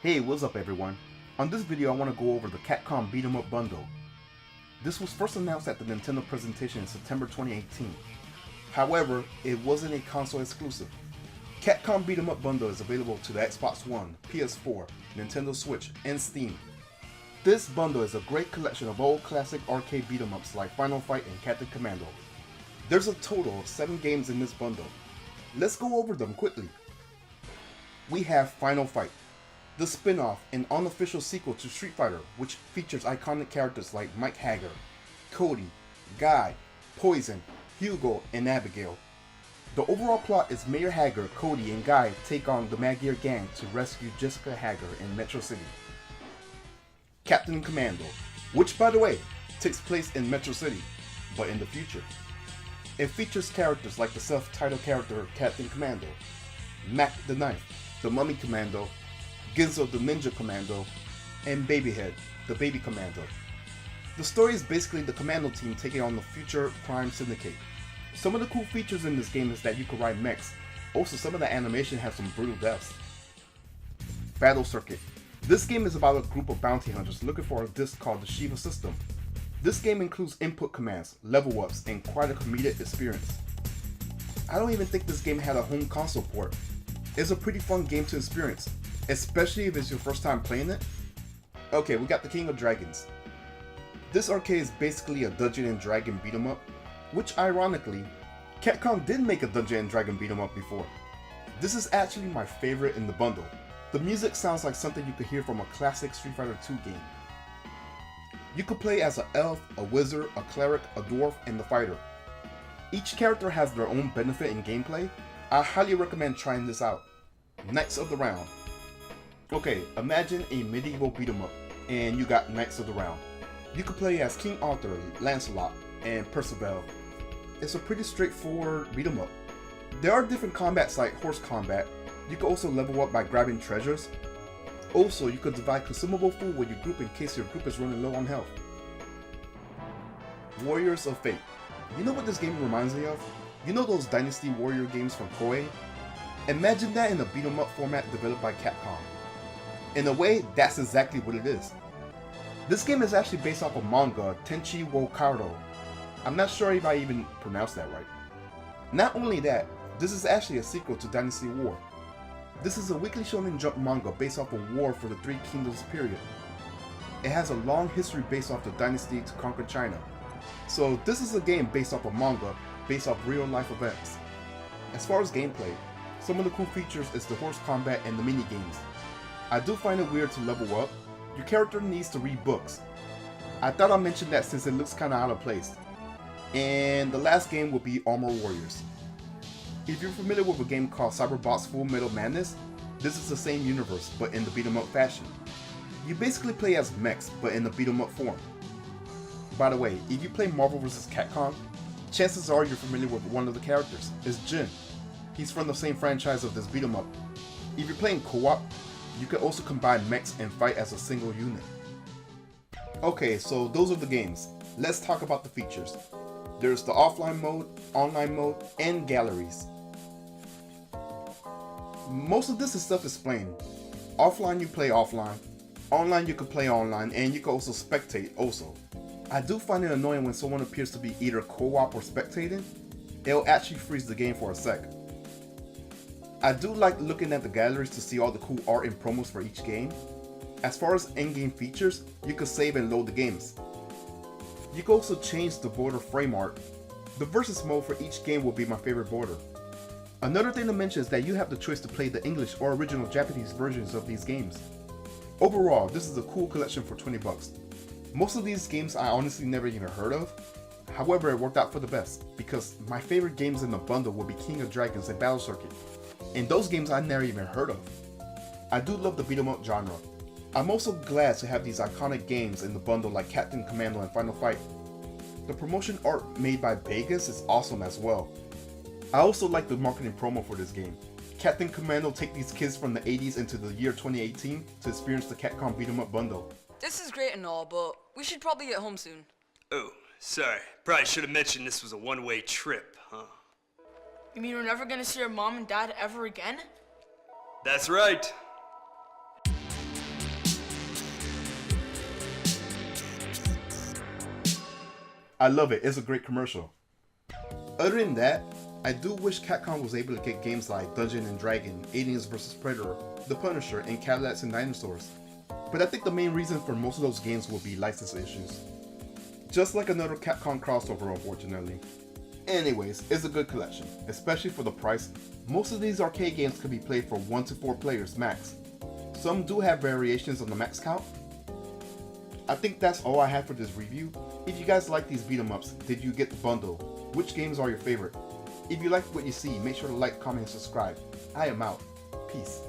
Hey, what's up everyone? On this video I want to go over the Capcom Beat 'em Up bundle. This was first announced at the Nintendo presentation in September 2018. However, it wasn't a console exclusive. Capcom Beat 'em Up bundle is available to the Xbox One, PS4, Nintendo Switch, and Steam. This bundle is a great collection of old classic arcade beat 'em ups like Final Fight and Captain Commando. There's a total of 7 games in this bundle. Let's go over them quickly. We have Final Fight, the spin-off and unofficial sequel to Street Fighter, which features iconic characters like Mike Hager, Cody, Guy, Poison, Hugo, and Abigail. The overall plot is Mayor Hager, Cody, and Guy take on the Magyar gang to rescue Jessica Hager in Metro City. Captain Commando, which by the way, takes place in Metro City, but in the future. It features characters like the self-titled character Captain Commando, Mac the Knife, the Mummy Commando, Ginzo the Ninja Commando, and Babyhead, the Baby Commando. The story is basically the Commando team taking on the future crime syndicate. Some of the cool features in this game is that you can ride mechs. Also, some of the animation has some brutal deaths. Battle Circuit. This game is about a group of bounty hunters looking for a disc called the Shiva System. This game includes input commands, level ups, and quite a comedic experience. I don't even think this game had a home console port. It's a pretty fun game to experience, especially if it's your first time playing it. Okay, we got the King of Dragons. This arcade is basically a Dungeon and Dragon beat 'em up, which ironically, Capcom did make a Dungeon and Dragon beat 'em up before. This is actually my favorite in the bundle. The music sounds like something you could hear from a classic Street Fighter 2 game. You could play as an elf, a wizard, a cleric, a dwarf, and the fighter. Each character has their own benefit in gameplay. I highly recommend trying this out. Knights of the Round. Okay, imagine a medieval beat 'em up, and you got Knights of the Round. You could play as King Arthur, Lancelot, and Percival. It's a pretty straightforward beat 'em up. There are different combats like horse combat. You can also level up by grabbing treasures. Also, you could divide consumable food with your group in case your group is running low on health. Warriors of Fate. You know what this game reminds me of? You know those Dynasty Warrior games from Koei? Imagine that in a beat 'em up format developed by Capcom. In a way, that's exactly what it is. This game is actually based off of manga Tenchi wo Karo. I'm not sure if I even pronounced that right. Not only that, this is actually a sequel to Dynasty War. This is a Weekly Shonen Jump manga based off of War for the Three Kingdoms period. It has a long history based off the dynasty to conquer China. So this is a game based off of manga, based off real life events. As far as gameplay, some of the cool features is the horse combat and the mini games. I do find it weird to level up. Your character needs to read books. I thought I'd mention that since it looks kinda out of place. And the last game would be Armor Warriors. If you're familiar with a game called Cyberbots Full Metal Madness, this is the same universe, but in the beat 'em up fashion. You basically play as mechs, but in the beat 'em up form. By the way, if you play Marvel vs. Capcom, chances are you're familiar with one of the characters. It's Jin. He's from the same franchise of this beat 'em up. If you're playing co-op, you can also combine mechs and fight as a single unit. Okay, so those are the games. Let's talk about the features. There's the offline mode, online mode, and galleries. Most of this is self-explained. Offline you play offline, online you can play online, and you can also spectate also. I do find it annoying when someone appears to be either co-op or spectating. It'll actually freeze the game for a sec. I do like looking at the galleries to see all the cool art and promos for each game. As far as in-game features, you can save and load the games. You can also change the border frame art. The versus mode for each game will be my favorite border. Another thing to mention is that you have the choice to play the English or original Japanese versions of these games. Overall, this is a cool collection for 20 bucks. Most of these games I honestly never even heard of. However, it worked out for the best, because my favorite games in the bundle will be King of Dragons and Battle Circuit. And those games I never even heard of. I do love the beat 'em up genre. I'm also glad to have these iconic games in the bundle like Captain Commando and Final Fight. The promotion art made by Vegas is awesome as well. I also like the marketing promo for this game. Captain Commando take these kids from the 80s into the year 2018 to experience the Capcom beat 'em up bundle. This is great and all, but we should probably get home soon. Oh, sorry. Probably should have mentioned this was a one-way trip, huh? You mean we're never gonna see our mom and dad ever again? That's right. I love it, it's a great commercial. Other than that, I do wish Capcom was able to get games like Dungeon and Dragon, Aliens vs Predator, The Punisher, and Cadillacs and Dinosaurs. But I think the main reason for most of those games will be license issues. Just like another Capcom crossover, unfortunately. Anyways, it's a good collection, especially for the price. Most of these arcade games can be played for 1 to 4 players max. Some do have variations on the max count. I think that's all I have for this review. If you guys like these beat 'em ups, did you get the bundle? Which games are your favorite? If you like what you see, make sure to like, comment, and subscribe. I am out. Peace.